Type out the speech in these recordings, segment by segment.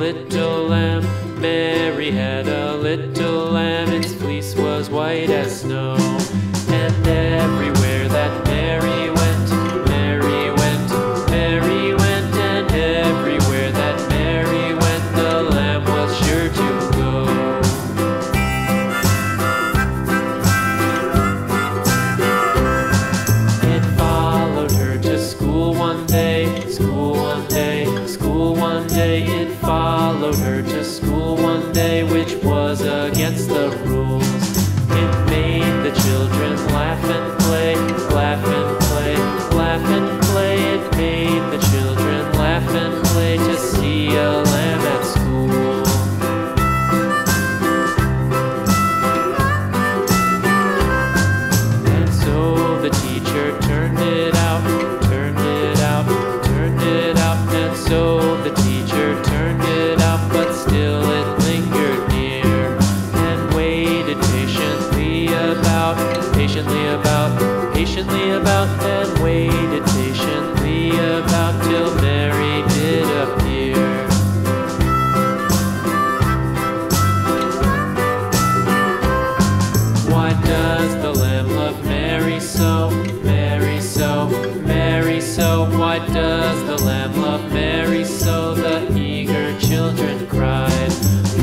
little lamb. Marrie had a little lamb, its fleece was white as snow. And everywhere that Marrie went, Marrie went, Marrie went, and everywhere that Marrie went, the lamb was sure to go. It followed her to school one day, school one day, school one day. It followed her to school one day, which was against the rules. It made the children laugh and play, laugh and play, laugh and play. It made the children laugh and play to see a lamb at school. And so the teacher turned it out, turned it out, turned it out. And so the teacher turned it out, but still it lingered near and waited patiently about, patiently about, patiently about, and waited patiently about till Marrie did appear. Why does the lamb love Marrie so, Marrie so, Marrie so? Why does the lamb love Marrie so? The eager children cried.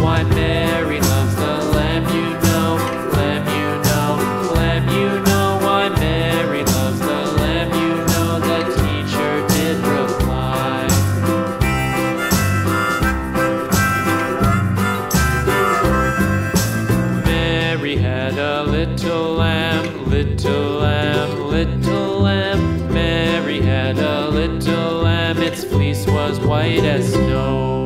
Why Marrie loves the lamb, you know, lamb, you know, lamb, you know. Why Marrie loves the lamb, you know, the teacher did reply. Marrie had a little lamb, little lamb, little lamb. Marrie had a little lamb, its fleece was white as snow.